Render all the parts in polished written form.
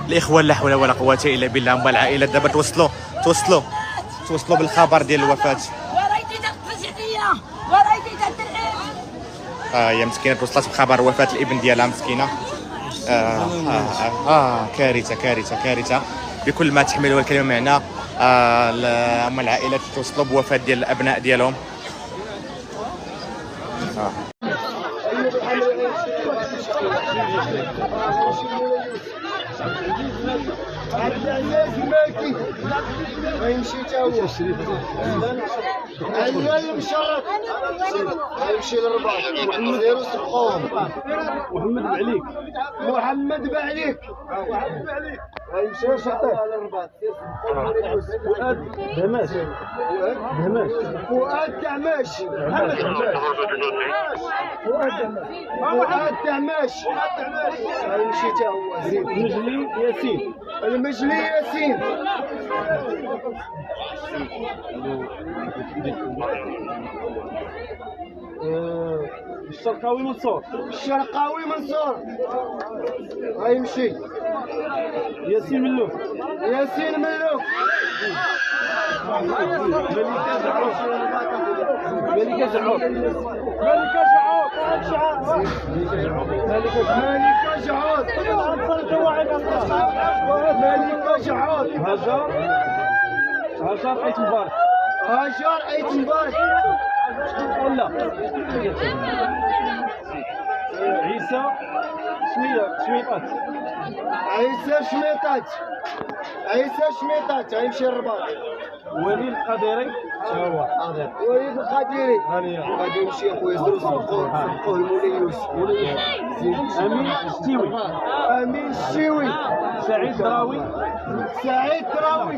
الاخوان لا حول ولا قوه الا بالله. هما العائله دابا توصلوا بالخبر ديال الوفاه. هي مسكينه توصلت بخبر وفاه الابن ديالها مسكينه. كارثه بكل ما تحمله الكلمه معنا. هما العائلات توصلوا بوفاه ديال الابناء ديالهم. غيمشي تا هو على المشرط غيمشي للرباط. سيروا سبقوهم. محمد بعليك غيمشي شاطر للرباط. فؤاد دهماش فؤاد دهماش غيمشي تا هو. المجلي ياسين الشرقاوي منصور غيمشي. ياسين ملوك ملكة جعوط هاجر أيت مبارك ولا عيسى شميطات غيمشي الرباط. وليد القديري غادي يمشي اخويا. سبقوه المولي يوسف. امين الشتيوي. سعيد دراوي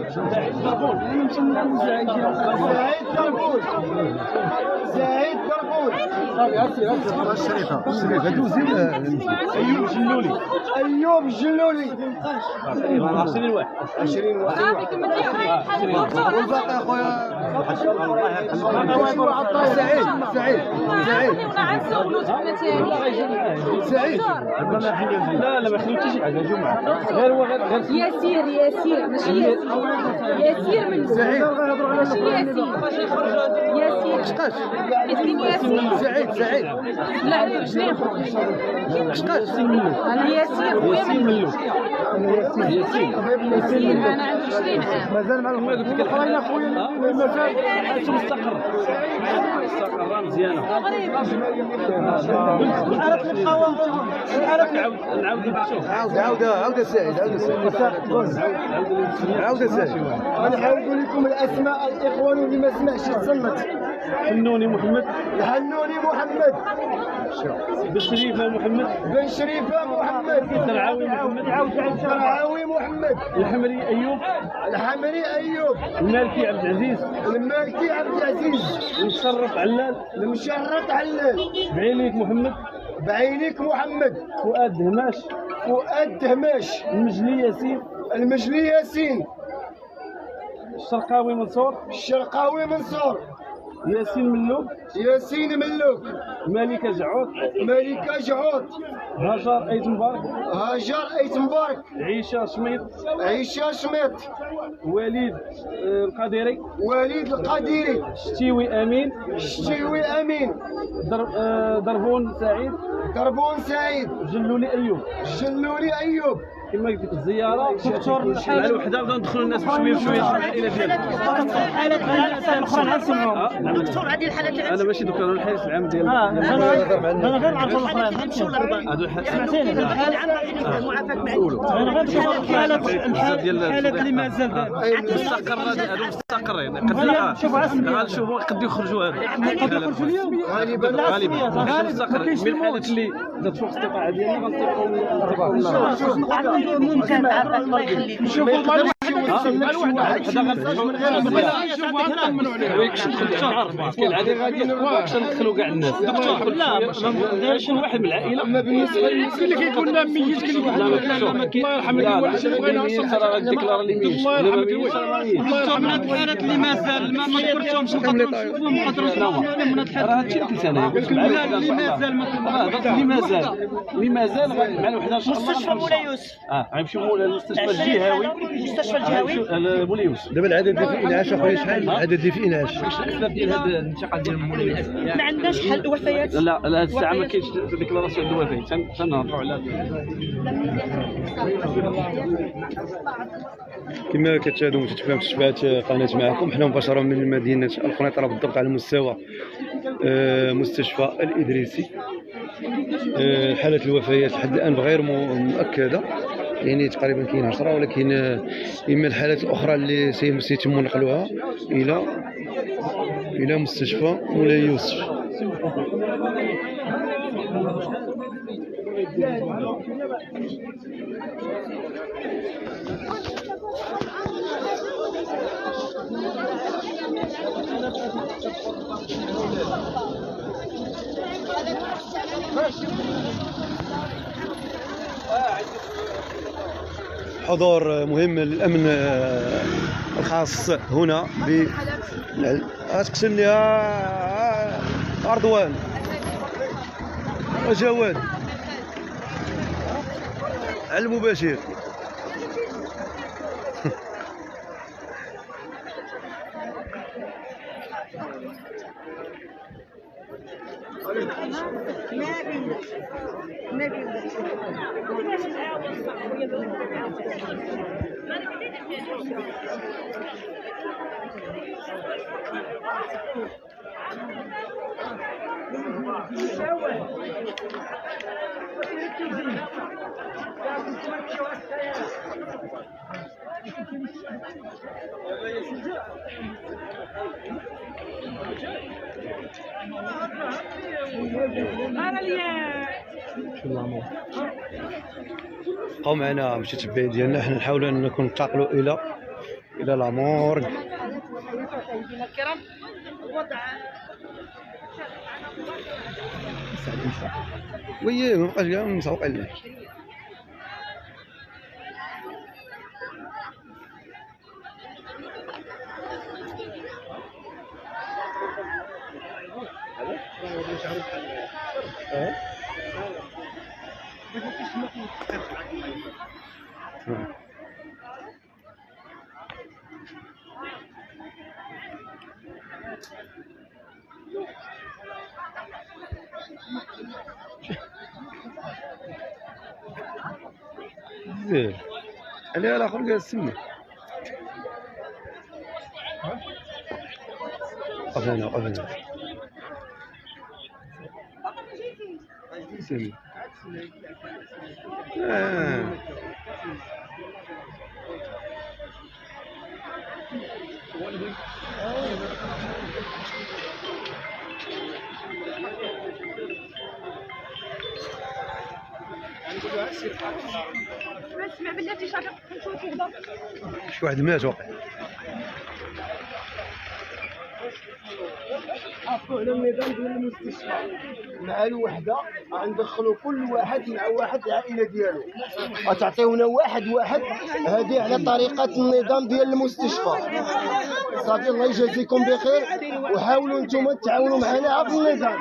ايوب الجلولي 20 واحد والباقي اخويا سعيد لا ما خليتش شي حاجه جمعه غير هو غير ياسير ماشي ياسير من سعيد ياسير شقاش سعيد لا شنو شقاش انا ياسير انا عندي 20 عام مازال مع ما قلت لك اخويا المساء مستقر مزيانه. عرفت القوام نعاود سعيد غنعاودوا لكم الاسماء الاخوان اللي ما سمعش يتصنت. حنوني محمد بن شريفه محمد ترعاوي محمد الحمري ايوب المالكي عبد العزيز المشرط علال بعينيك محمد فؤاد دهماش المجلي ياسين الشرقاوي منصور ياسين ملوك ملكة جعوط هاجر أيت مبارك عيشة شميط وليد القديري شتيوي أمين دربون سعيد جلولي أيوب كما قلت لك الزياره دكتور مع الوحده بداو ندخلوا الناس بشويه الى ديالنا الاخرى نسمعوا دكتور هذه الحالات انا ماشي دكتور انا الحارس العام ديال انا غير نعرف الاخرين نمشيو للرباط هذو سمعتيني الحاله العامه المعافاه معي انا غير نشوف الحالات اللي مازال مستقر هذو مستقرين غنشوفوا قد يخرجوا هذا اليوم غالبا مستقر من الحالات اللي ذات فوق الاستطاعه ديالنا غنطيقوا ممكن الله يخليك وصل شي واحد حدا غنفتحوا من غير العادي غادي نروحش ندخلوا كاع الناس. دكتور لا ما شي واحد من العائله ما بالنسبه اللي كيكون ميت الله يرحم الوالد بغينا اصلا راه ديكلار اللي ميت الله يرحم الوالد. من هاد الحالات اللي مازال ما ذكرتهمش خاطر نشوفهم خاطر من هاد الحالات راه هادشي اللي قلت انا اللي مازال مع الوحده ان شاء الله. مستشفى مولاي يوسف غنمشيو مولا المستشفى الجهوي. المستشفى الجهوي مولاي يوسف. دابا العدد ديال الانعاش اخويا شحال؟ العدد ديال الانعاش واش الاسباب ديال هذا الانتقال ديال مولاي يوسف؟ ما عندناش حل وفيات. لا هذه الساعه ما كاينش ديكلاراسيون ديال الوفاه. تنهضروا على كما كتشاهدوا متابعين مستشفيات قناه معكم. حنا مباشره من مدينه القنيطره بالضبط على مستوى مستشفى الإدريسي. حالة الوفيات لحد الآن غير مؤكدة، يعني تقريبا كاين 10، ولكن إما الحالات الأخرى اللي سيتم نقلها إلى مستشفى مولاي يوسف. حضور مهم للأمن الخاص هنا أتقسم لها أردوان وجواد على المباشر. بقاو معنا باش التبعين ديالنا. حنا نحاولوا انكم ننتقلوا الى لامورغ. وي ما بقاش كاع مسوق عليه. زين عليها الاخر قال السمنه قفنا سمي اسمع بلاتي شاطر نشوف يهضر شي واحد مات واقع. عرفوا على النظام ديال المستشفى مع الوحده غندخلوا كل واحد مع واحد العائله ديالو، غتعطيونا واحد هذه على طريقه النظام ديال المستشفى. صافي الله يجازيكم بخير، وحاولوا نتوما تعاونوا معنا في النظام.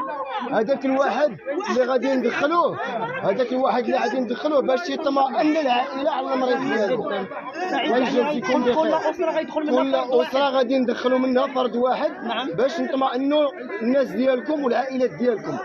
هذاك الواحد اللي غادي ندخلوه باش يطمئن العائله على المريض ديالو. الله يجازيكم بخير. كل اسره غادي ندخلوا منها فرد واحد باش نطمئنوا الناس ديالكم والعائلات ديالكم.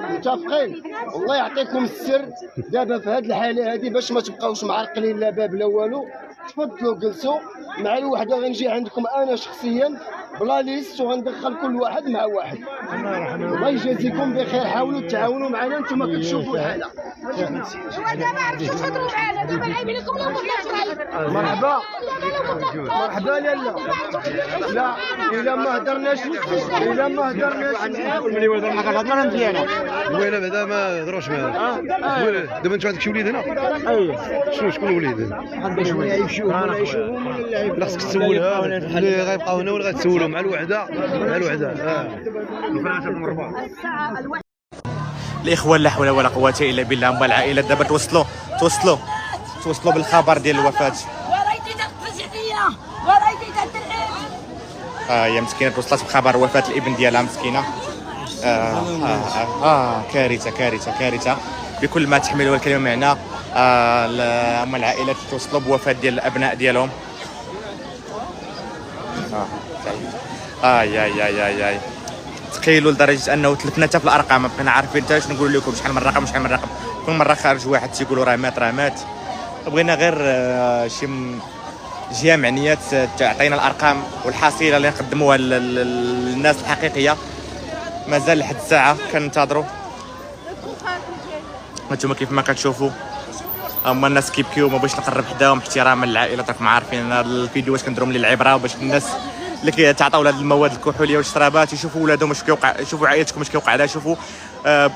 متفقين؟ الله يعطيكم السر دابا في هذه الحاله هذه باش ما تبقاوش معرقلين لا باب لا والو. تفضلوا جلسوا مع الوحده. غنجي عندكم انا شخصيا بلا ليست وغندخل كل واحد مع واحد. الله يجازيكم بخير. حاولوا تعاونوا معنا، انتم كتشوفوا الحاله. هو دابا عرفتوا تهضروا معنا مرحبا مرحبا لالا لا الا ما هدرناش وين بعدا ما هضروش معاه دابا انتو عندك شي وليد هنا شكون وليد لا خصك تسولها اللي غيبقاو هنا ولا غتسولوا مع الوحده الاخوان لا حول ولا قوه الا بالله. هما العائلات دابا توصلوا بالخبر ديال الوفاه. هي مسكينه توصلت بخبر وفاه الابن ديالها مسكينه. كارثه بكل ما تحمله الكلمه معنى. هما العائلات توصلوا بوفاه ديال الابناء ديالهم. اي تخيلوا لدرجه انه تلفنا حتى في الارقام، ما بقينا عارفين حتى شنو نقول لكم، شحال من رقم. كل مره خارج واحد تيقولوا راه مات. بغينا غير شي جهه معنيه تعطينا الارقام والحصيله اللي نقدموها للناس الحقيقيه. مازال لحد الساعه كننتظروا. هانتوما كيف ما كتشوفوا هما الناس كيبكيو. ما بغيتش نقرب حداهم احتراما للعائله، راكم عارفين هذا الفيديوهات كنديرهم للعبره باش الناس اللي كيتعاطاو لهاد المواد الكحوليه والشرابات يشوفوا ولادهم اش كيوقع، يشوفوا عائلتكم اش كيوقع لها، يشوفوا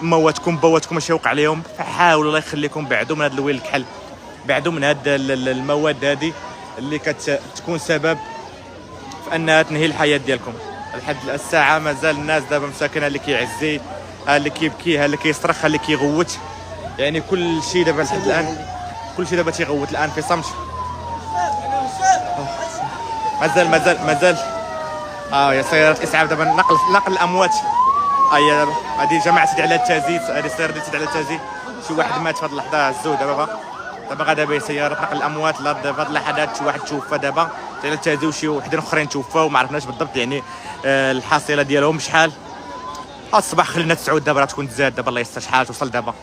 مواتكم بواتكم اش كيوقع لهم. فحاولوا الله يخليكم بعدوا من هذا الويل الكحل، بعدوا من هاد المواد هذه اللي كتكون سبب في انها تنهي الحياه ديالكم. لحد الساعه مازال الناس دابا مساكنه، اللي كيعزي، اللي كيبكي، اللي كيصرخ، اللي كيغوت. يعني كل شيء دابا لحد الان كل شيء دابا تيغوت الان في صمت. مازال يا سيارات الاسعاف دابا نقل الاموات. دابا هذه جماعه سيدي على التازي، هذه السياره ديال سيدي على التازي. شي واحد مات في هذه اللحظه، هزوه دابا غادا به سياره نقل الاموات. في هذه اللحظات شي واحد توفى دابا على التازي، وشي وحدين اخرين توفاو وما عرفناش بالضبط يعني الحاصله ديالهم شحال. الصباح خلينا 9 دابا راه تكون تزاد. دابا الله يستر شحال توصل دابا.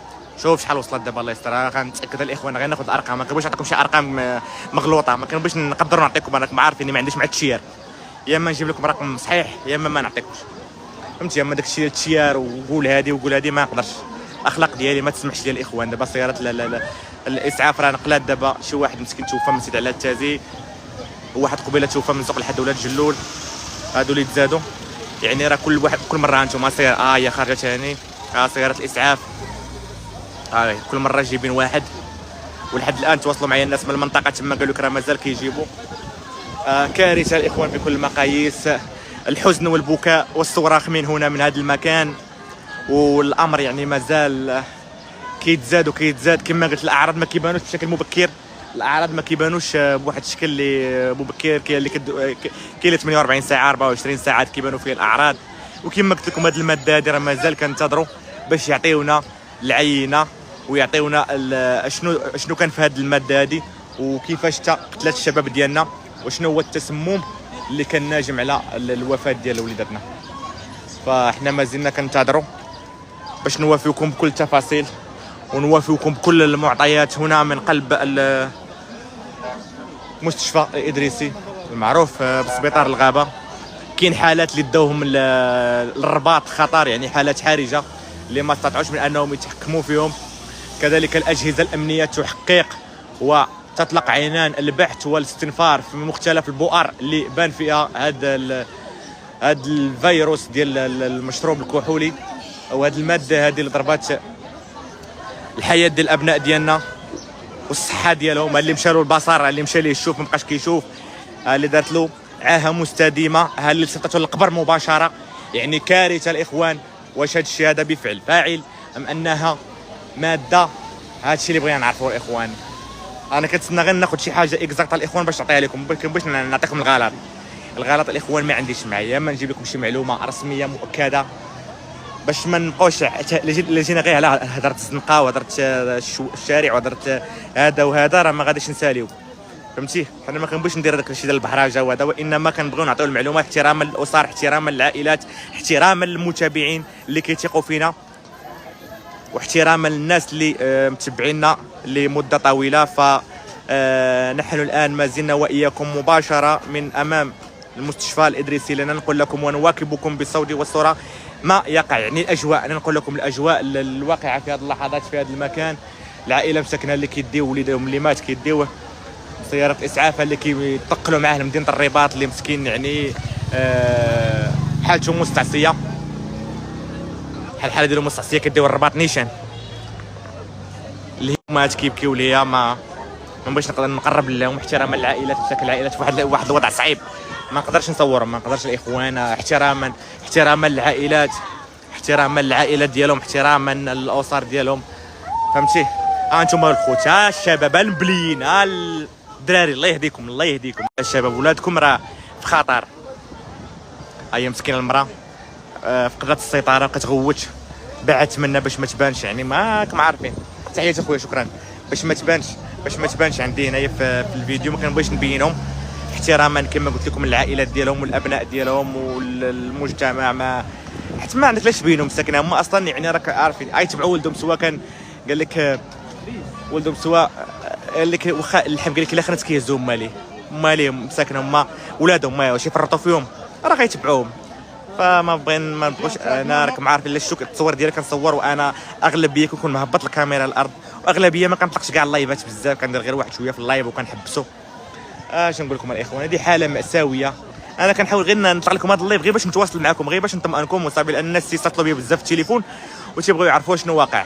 شوف شحال وصلت دابا الله يستر. غنتاكد الاخوان، غير ناخذ الارقام. ما كنبغيش نعطيكم شي ارقام مغلوطه، ما كنبغيش نقدروا نعطيكم. راكم عارفين ما عنديش مع التشيار، يا اما نجيب لكم رقم صحيح يا اما ما نعطيكمش، فهمتي. اما داك الشيء التشيار وقول هذه ما نقدرش. الاخلاق ديالي ما تسمحش لي الاخوان. دابا سياره الاسعاف راه نقلات. دابا شي واحد مسكين توفى من سيدي على التازي، وواحد قبيله توفى من سوق لحد ولاد جلول. هادو اللي تزادوا. يعني راه كل مره انتم سياره هي خارجه ثاني. سياره الاسعاف كل مره جايبين واحد. ولحد الان تواصلوا معايا الناس من المنطقه تما، قالوا لك راه مازال كيجيبوا. كارثه الاخوان بكل المقاييس. الحزن والبكاء والصراخ من هنا من هذا المكان. والامر يعني مازال كيتزاد كما قلت. الاعراض ما كيبانوش بشكل مبكر، الاعراض ما كيبانوش بواحد الشكل اللي مبكر. كاين اللي 48 ساعه 24 ساعه كيبانوا فيه الاعراض. وكما قلت لكم هذه الماده هذه راه مازال كنتظروا باش يعطيونا العينه ويعطيونا شنو كان في هذه الماده هذه، وكيفاش قتلت الشباب ديالنا، وشنو هو التسمم اللي كان ناجم على الوفاه ديال وليداتنا. فاحنا مازلنا كنتظروا باش نوافيكم بكل التفاصيل ونوافيكم بكل المعطيات هنا من قلب المستشفى الادريسي المعروف بسبيطار الغابه. كاين حالات اللي داوهم للرباط خطر، يعني حالات حرجه اللي ما استطاعوش من انهم يتحكموا فيهم. كذلك الاجهزه الامنيه تحقق وتطلق عينان البحث والاستنفار في مختلف البؤر اللي بان فيها هذا الفيروس ديال المشروب الكحولي، او هذه الماده هذه اللي ضربات الحياه ديال الابناء ديالنا والصحه ديالهم. اللي مشى له البصر، اللي مشى ليه الشوف ما بقاش كيشوف، اللي دارت له عاهه مستديمه، اللي صيفطته للقبر مباشره. يعني كارثه الاخوان. واش هذا الشيء هذا بفعل فاعل ام انها ماده؟ هذا الشيء اللي بغينا نعرفوا الاخوان. انا كنتسنى غير ناخذ شي حاجه اكزاكت الاخوان باش نعطيها لكم، باش نعطيكم الغلط الاخوان ما عنديش معايا. اما نجيب لكم شي معلومه رسميه مؤكده باش ما نبقاوش اللي جينا غير على هضره الزنقه وهضره الشارع وهضره هذا وهذا، راه ما غاديش نساليو، فهمتي. حنا ما كنبغيش ندير هذاك الشيء ديال البحراجه وهذا، وانما كنبغيو نعطيو المعلومات احتراما للاسر، احتراما للعائلات، احتراما للمتابعين اللي كيثيقوا فينا، واحتراما للناس اللي متبعينا لمده طويله. فنحن الان ما زلنا واياكم مباشره من امام المستشفى الادريسي لننقل لكم ونواكبكم بالصوت والصوره ما يقع. يعني الاجواء، ننقل لكم الاجواء الواقعه في هذه اللحظات في هذا المكان العائله مساكنه اللي كيديو وليدهم اللي مات كيديوه سيارات اسعاف اللي كيتقلوا معاه لمدينه الرباط اللي مسكين يعني حالته مستعصيه بحال الحاله ديالو مستعصيه كديو الرباط نيشان اللي هما كيبكيو ليا ما بغيتش نقرب لهم احتراما للعائلات مساكن العائلات في واحد الوضع صعيب ما نقدرش نصورهم ما نقدرش الاخوان احتراما للعائلات احتراما للعائلات ديالهم احتراما للاسر ديالهم فهمتي انتم الخوت الشباب المبليين الدراري الله يهديكم الشباب ولادكم راه في خطر هي مسكينه المراه فقدت السيطره كتغوت بعدت منا باش ما تبانش يعني ماكم عارفين تحياتي اخويا شكرا باش ما تبانش عندي هنايا في الفيديو ما كنبغيش نبينهم احتراما كما قلت لكم العائلات ديالهم والابناء ديالهم والمجتمع ما حتى ما عندك لاش تبينهم مساكنه هما اصلا يعني راك عارفين يتبعوا ولدهم سوا كان قال لك ولدهم سوا قال لك واخا اللحم قال لك الا خرجت كيهزوهم مالي مساكنه هما ولادهم ما واش يفرطوا فيهم راه غيتبعوهم فما بغوش انا راكم عارفين لاش شوك التصوير ديالي كنصور وانا اغلبيه كنكون مهبط الكاميرا الارض واغلبيه ما كنطلقش كاع اللايفات بزاف كندير غير واحد شويه في اللايف وكنحبسو اش نقول لكم الاخوان هذه حاله ماساويه انا كنحاول غير نطلق لكم هذا اللايف غير باش نتواصل معكم غير باش نطمئنكم وصافي لان الناس تيتصلوا بيا بزاف في التليفون وتيبغيو يعرفوا شنو واقع